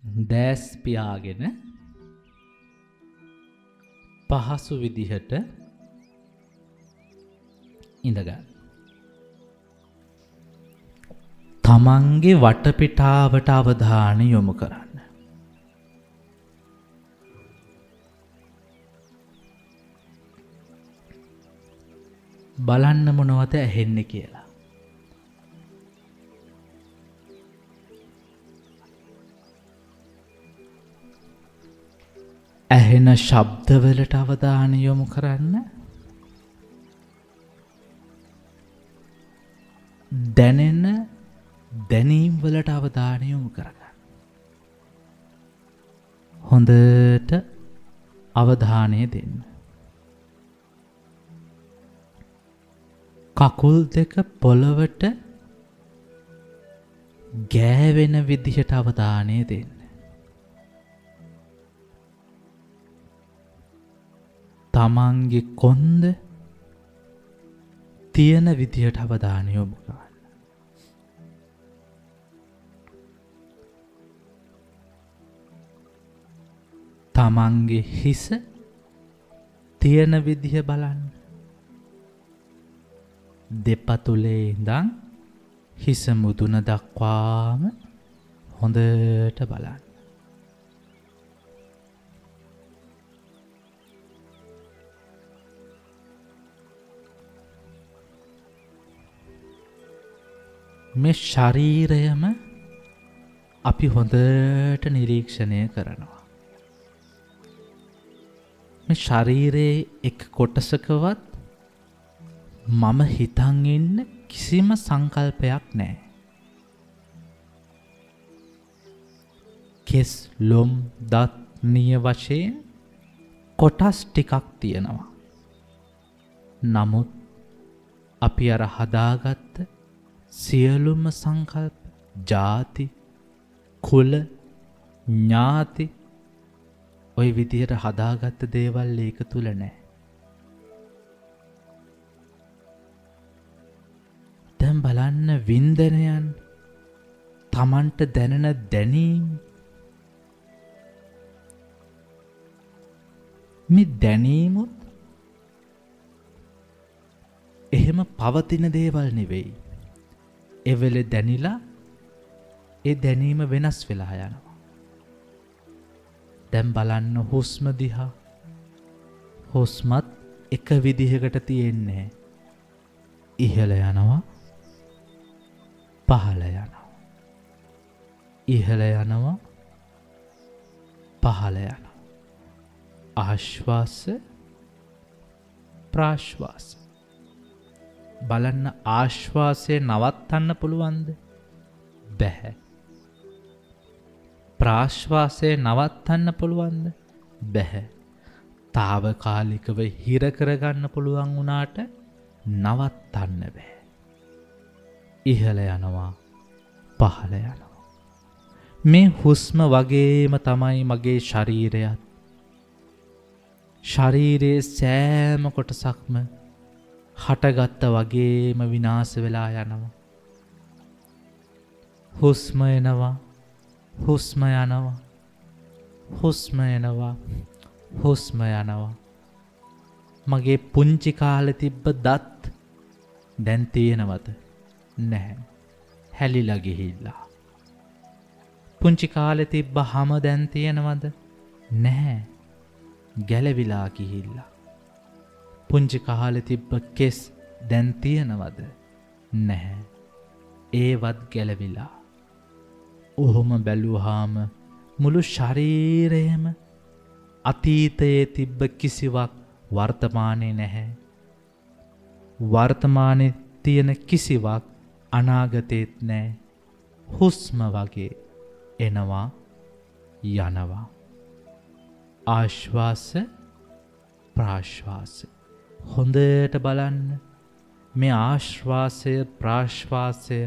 දැස් පියාගෙන පහසු විදිහට ඉඳගන්න. තමන්ගේ වටපිටාවට අවධානය යොමු කරන්න. බලන්න මොනවද ඇහෙන්නේ කියලා. ඇහෙන ශබ්දවලට අවධානය යොමු කරන්න. දැනෙන දැනීම් වලට අවධානය යොමු කරගන්න. හොඳට අවධානය දෙන්න. කකුල් දෙක පොළවට ගෑවෙන විදිහට අවධානය දෙන්න. තමන්ගේ කොන්ද තියෙන විදිහට අවධානය යොමු කරන්න. තමන්ගේ හිස තියෙන විදිහ බලන්න. දෙපතුලේ ඉඳන් හිස මුදුන දක්වාම හොඳට බලන්න. මේ ශරීරයම අපි හොඳට නිරීක්ෂණය කරනවා. මේ ශරීරයේ එක් කොටසකවත් මම හිතන් ඉන්න කිසිම සංකල්පයක් නැහැ. කෙස් ලොම් දත් නිය වශයෙන් කොටස් ටිකක් තියෙනවා. නමුත් අපි අර හදාගත්ත සියලුම සංකල්ප ජාති කුල ඥාති ඔය විදිහට හදාගත්ත දේවල් ඒක තුල නැහැ. දැන් බලන්න වින්දනයන් තමන්ට දැනෙන දැනීම් මේ දැනීමුත් එහෙම පවතින දේවල් නෙවෙයි. එවෙලෙ දැනිලා ඒ දැනීම වෙනස් වෙලා යනවා. දැන් බලන්න හුස්ම දිහා. හුස්මත් එක විදිහකට තියෙන්නේ. ඉහළ යනවා පහළ යනවා. ඉහළ යනවා පහළ යනවා. ආශ්වාස ප්‍රාශ්වාස. බලන්න ආශ්වාසය නවත්තන්න පුළුවන්ද? බැහැ. ප්‍රාශ්වාසය නවත්තන්න පුළුවන්ද? බැහැ. తాවකාලිකව හිර කරගන්න පුළුවන් වුණාට නවත්තන්න බැහැ. ඉහළ යනවා පහළ යනවා. මේ හුස්ම වගේම තමයි මගේ ශරීරයත්. ශරීරයේ සෑම කොටසක්ම හටගත්ත වගේම විනාශ වෙලා යනවා. හුස්ම එනවා හුස්ම යනවා හුස්ම එනවා හුස්ම යනවා. මගේ පුංචි කාලේ තිබ්බ දත් දැන් තියෙනවද? නැහැ. හැලිලා ගිහිල්ලා. පුංචි කාලේ තිබ්බ හැම දැන් තියෙනවද? නැහැ. ගැලවිලා ගිහිල්ලා. පුංචි කාලේ තිබ්බ කෙස් දැන් තියෙනවද? නැහැ. ඒවත් ගැලවිලා. ඔහොම බැලුවාම මුළු ශරීරයම අතීතයේ තිබ්බ කිසිවක් වර්තමානයේ නැහැ. වර්තමානයේ තියෙන කිසිවක් අනාගතේත් නැහැ. හුස්ම වගේ එනවා යනවා. ආශ්වාස ප්‍රාශ්වාස. හොඳට බලන්න මේ ආශ්වාසය ප්‍රාශ්වාසය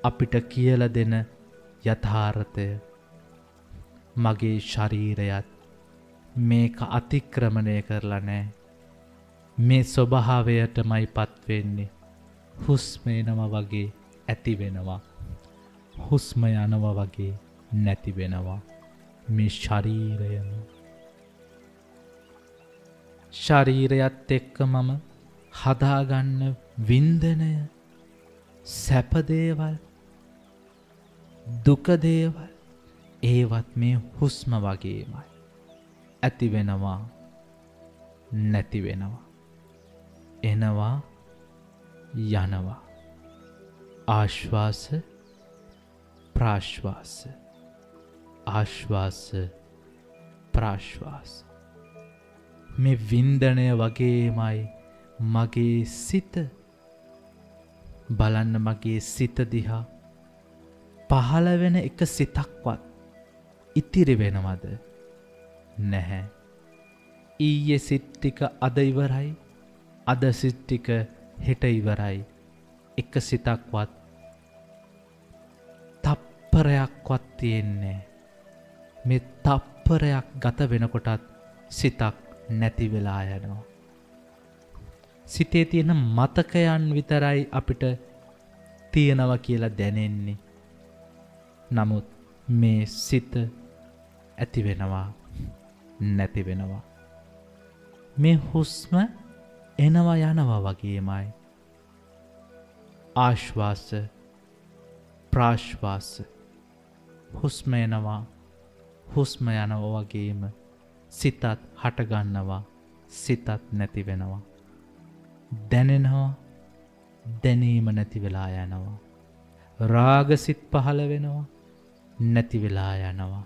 අපිට කියලා දෙන යථාර්ථය. මගේ ශරීරයත් මේක අතික්‍රමණය කරලා නැහැ. මේ ස්වභාවයටමයි පත් වෙන්නේ. හුස්ම එනවා වගේ ඇති වෙනවා. හුස්ම යනවා වගේ නැති වෙනවා. මේ ශරීරයම. ශරීරයත් එක්ක මම හදාගන්න වින්දනය, සැපදේවල්, දුකදේවල් ඒවත් මේ හුස්ම වගේමයි. ඇති වෙනවා, නැති වෙනවා, එනවා, යනවා. ආශ්වාස ප්‍රාශ්වාස, ආශ්වාස ප්‍රාශ්වාස. මේ වින්දනය වගේමයි මගේ සිත. බලන්න මගේ සිත දිහා. පහළ වෙන එක සිතක්වත් ඉතිරි වෙනවද? නැහැ. ඊයේ සිත් ටික අද ඉවරයි, අද සිත් ටික හෙට ඉවරයි. එක සිතක්වත් තප්පරයක්වත් තියෙන්නේ. මේ තප්පරයක් ගත වෙනකොටත් සිතක් නැති වෙලා යනවා. සිතේ තියෙන මතකයන් විතරයි අපිට තියෙනවා කියලා දැනෙන්නේ. නමුත් මේ සිත ඇති වෙනවා, නැති වෙනවා. මේ හුස්ම එනවා යනවා වගේමයි. ආශ්වාස ප්‍රාශ්වාස. හුස්ම එනවා, හුස්ම යනවා වගේම සිතත් හටගන්නවා, සිතත් නැති වෙනවා. දැනෙනවා, දැනීම නැති වෙලා යනවා. රාගසිත පහළ වෙනවා, නැති වෙලා යනවා.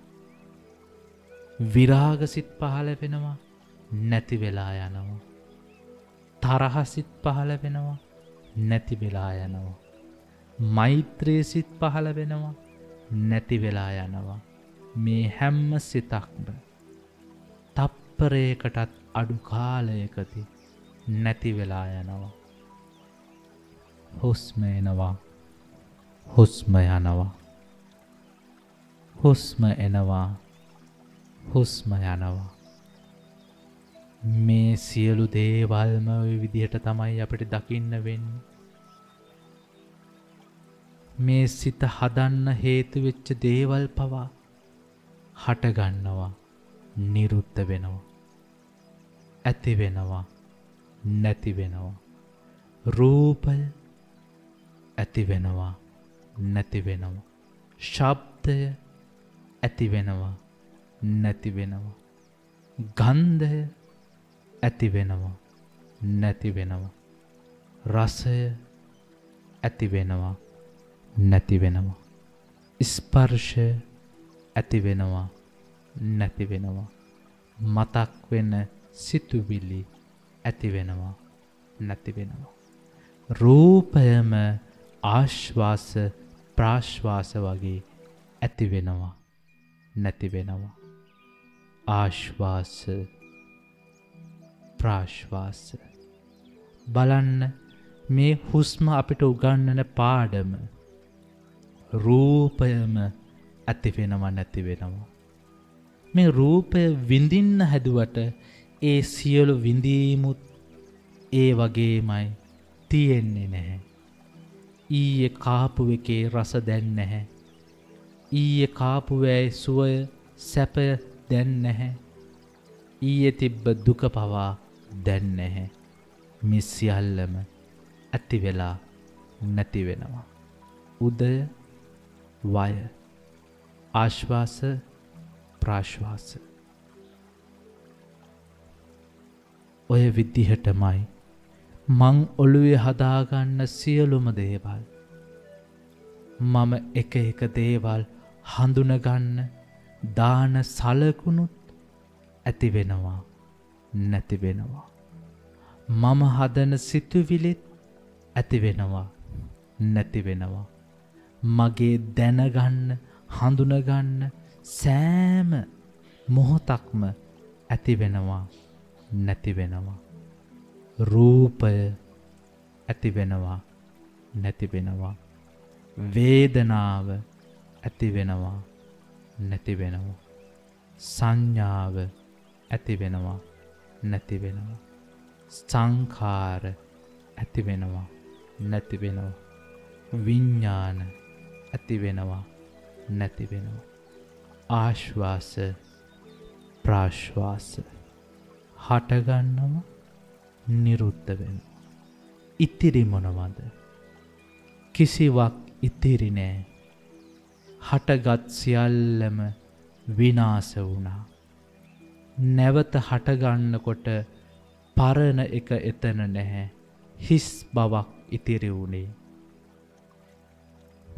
විරාගසිත පහළ වෙනවා, නැති වෙලා යනවා. තරහසිත පහළ වෙනවා, නැති වෙලා යනවා. මෛත්‍රී සිත පහළ වෙනවා, නැති වෙලා යනවා. මේ හැම සිතක්ම තප්පරයකටත් අඩු කාලයකදී නැති වෙලා යනවා. හුස්ම එනවා, හුස්ම යනවා. හුස්ම එනවා, හුස්ම යනවා. මේ සියලු දේවල්ම ඔය විදිහට තමයි අපිට දකින්න වෙන්නේ. මේ සිත හදන්න හේතු වෙච්ච දේවල් පවා හටගන්නවා, නිරුද්ධ වෙනවා, ඇති වෙනවා, නැති වෙනවා. රූපය ඇති වෙනවා, නැති වෙනවා. ශබ්දය ඇති වෙනවා, නැති වෙනවා. ගන්ධය ඇති වෙනවා, නැති වෙනවා. රසය ඇති වෙනවා, නැති වෙනවා. ස්පර්ශය ඇති වෙනවා, නැති වෙනවා. මතක් වෙන සිතුවිලි ඇති වෙනවා, නැති වෙනවා. රූපයම ආශ්වාස ප්‍රාශ්වාස වගේ ඇති වෙනවා, නැති වෙනවා. ආශ්වාස ප්‍රාශ්වාස. බලන්න මේ හුස්ම අපිට උගන්වන පාඩම. රූපයම ඇති වෙනවා, නැති වෙනවා. මේ රූපය විඳින්න හැදුවට ඒ සියලු විඳීමුත් ඒ වගේමයි තියෙන්නේ නැහැ. ඊයේ කාපු එකේ රස දැන් නැහැ. ඊයේ කාපු වැයි සුවය සැපය දැන් නැහැ. ඊයේ තිබ්බ දුක පවා දැන් නැහැ. මේ සියල්ලම ඇති වෙලා නැති වෙනවා. උදය වය ආශ්වාස ප්‍රාශ්වාස. ඔය විදිහටමයි මං ඔළුවේ හදාගන්න සියලුම දේවල්. මම එක එක දේවල් හඳුනගන්න දාන සලකුණුත් ඇති වෙනවා, නැති වෙනවා. මම හදන සිතුවිලිත් ඇති වෙනවා, නැති වෙනවා. මගේ දැනගන්න හඳුනගන්න සෑම මොහොතක්ම ඇති වෙනවා, නැති වෙනවා. රූපය ඇති වෙනවා, නැති වෙනවා. වේදනාව ඇති වෙනවා, නැති වෙනවා. සංඥාව ඇති වෙනවා, නැති වෙනවා. සංඛාර ඇති වෙනවා, නැති වෙනවා. විඥාන ඇති වෙනවා, නැති වෙනවා. ආශ්වාස ප්‍රාශ්වාස හටගන්නවා නිරුද්ධ වෙනවා. ඉතිරි මොනවද? කිසිවක් ඉතිරි නෑ. හටගත් සියල්ලම විනාශ වුණා. නැවත හටගන්නකොට පරණ එක එතන නැහැ. හිස් බවක් ඉතිරි වුණේ.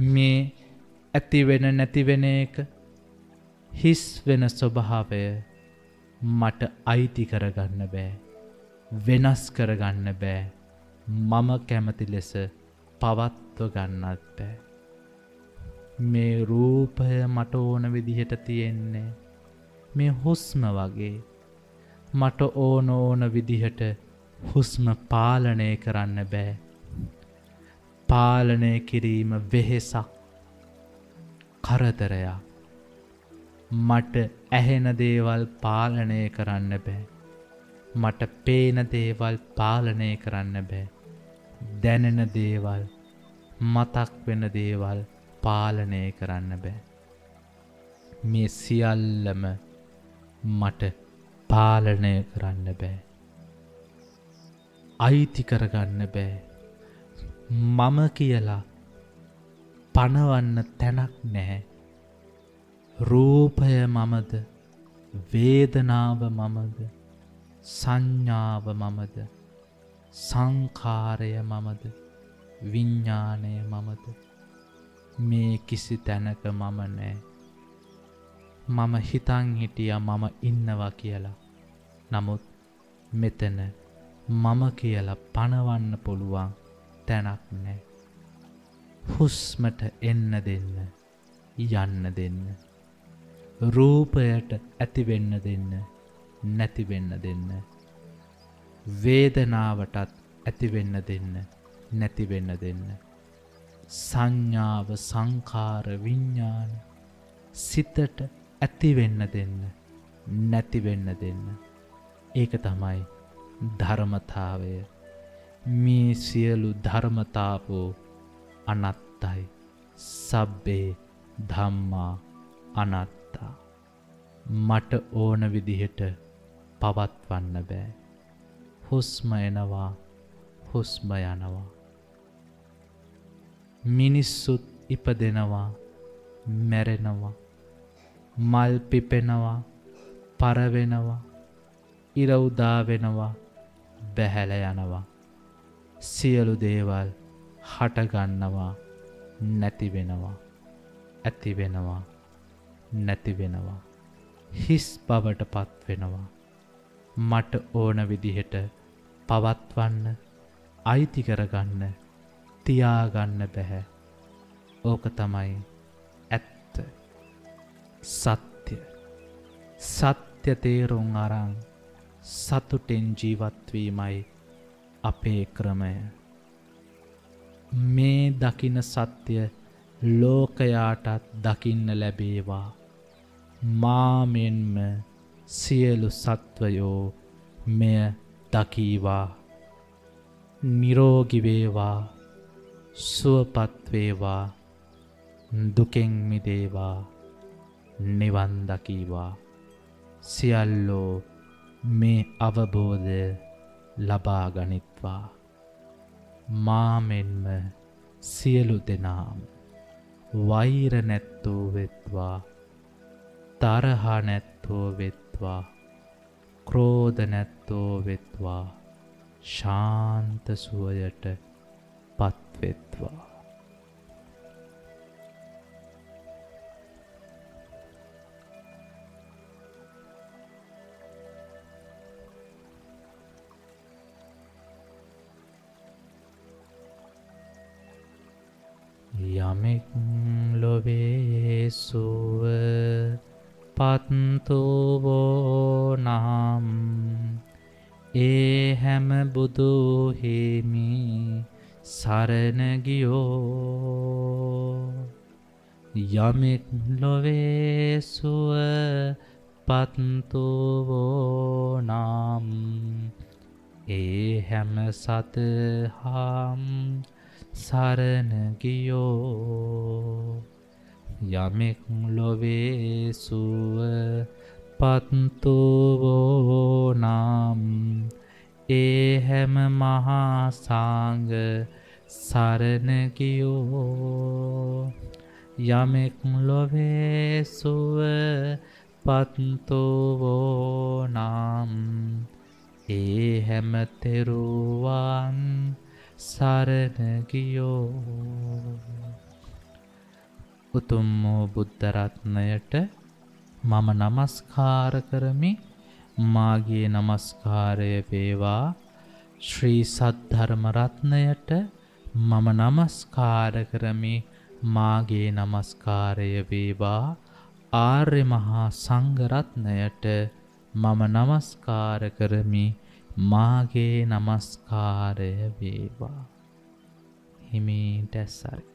මේ ඇති වෙන නැති වෙන එක හිස් වෙන ස්වභාවය මට අයිති කරගන්න බෑ. වෙනස් කරගන්න බෑ. මම කැමති ලෙස පවත්ව ගන්නත් බෑ. මේ රූපය මට ඕන විදිහට තියෙන්නේ මේ හුස්ම වගේ. මට ඕන විදිහට හුස්ම පාලනය කරන්න බෑ. පාලනය කිරීම වෙහෙසක්, කරදරයක්. මට ඇහෙන දේවල් පාලනය කරන්න බෑ. මට පේන දේවල් පාලනය කරන්න බෑ. දැනෙන දේවල්, මතක් වෙන දේවල් පාලනය කරන්න බෑ. මේ සියල්ලම මට පාලනය කරන්න බෑ. අයිති කරගන්න බෑ. මම කියලා පනවන්න තැනක් නැහැ. රූපය මමද, වේදනාව මමද, සංඥාව මමද, සංඛාරය මමද, විඤ්ඤාණය මමද? මේ කිසි තැනක මම නෑ. මම හිතන් හිටියා මම ඉන්නවා කියලා. නමුත් මෙතන මම කියලා පනවන්න පුළුවන් තැනක් නෑ. හුස්මට එන්න දෙන්න, යන්න දෙන්න. රූපයට ඇති වෙන්න දෙන්න, නැති වෙන්න දෙන්න. වේදනාවටත් ඇති වෙන්න දෙන්න, නැති වෙන්න දෙන්න. සංඥාව, සංඛාර, විඤ්ඤාණ සිතට ඇති වෙන්න දෙන්න, නැති වෙන්න දෙන්න. ඒක තමයි ධර්මතාවය. මේ සියලු ධර්මතාවෝ අනත්තයි. සබ්බේ ධම්මා අනත්තා. මට ඕන විදිහට පවත්වන්න බෑ. හුස්ම එනවා, හුස්ම යනවා. මිනිස්සුත් ඉපදෙනවා, මැරෙනවා. මල් පිපෙනවා, පරවෙනවා, ඉර උදා වෙනවා, බැහැල යනවා. සියලු දේවල් හටගන්නවා, නැති වෙනවා, ඇති වෙනවා, නැති වෙනවා. හිස් බවට පත් වෙනවා. මට ඕන විදිහට පවත්වන්න, අයිති කරගන්න, තියාගන්න බැහැ. ඕක තමයි ඇත්ත. සත්‍ය. සත්‍ය තේරුම් අරන් සතුටෙන් ජීවත් වීමයි අපේ ක්‍රමය. මේ දකින සත්‍ය ලෝකයාටත් දකින්න ලැබේවා. මා මෙන්ම සියලු සත්වයෝ මෙය දකීවා. නිරෝගී වේවා, සුවපත් වේවා, දුකෙන් මිදේවා, නිවන් දකීවා. සියල්ලෝ මේ අවබෝධය ලබා ගනිත්වා. මා මෙන්ම සියලු දෙනාම වෛර නැත්තෝ වෙත්වා, තරහ නැත්තෝ වෙත්වා, ක්‍රෝධ නැත්තෝ වෙත්වා, ශාන්ත සුවයට පත්වෙත්වා. යමෙක් ලොවේ සුව පත්තුවෝ නම් ඒ හැම බුදු හිමි සරණ ගියෝ. යමෙක් ලොවේ සුව පත්තුවෝ නම් ඒ හැම සතහම් සරණ ගියෝ. යමෙක් ලොවේ සුව පත්තුවෝ නම් ඒ හැම මහා සංඝ සරණ ගියෝ. යමෙක් ලොවේ සුව පත්තුවෝ නම් ඒ හැම තෙරුවන් සරණ ගියෝ. උතුම් වූ බුද්ධ රත්නයට මම නමස්කාර කරමි. මාගේ නමස්කාරය වේවා. ශ්‍රී සද්ධර්ම රත්නයට මම නමස්කාර කරමි. මාගේ නමස්කාරය වේවා. ආර්ය මහා සංඝ රත්නයට මම නමස්කාර කරමි. මාගේ නමස්කාරය වේවා. හිමිට ඇස් අරගෙන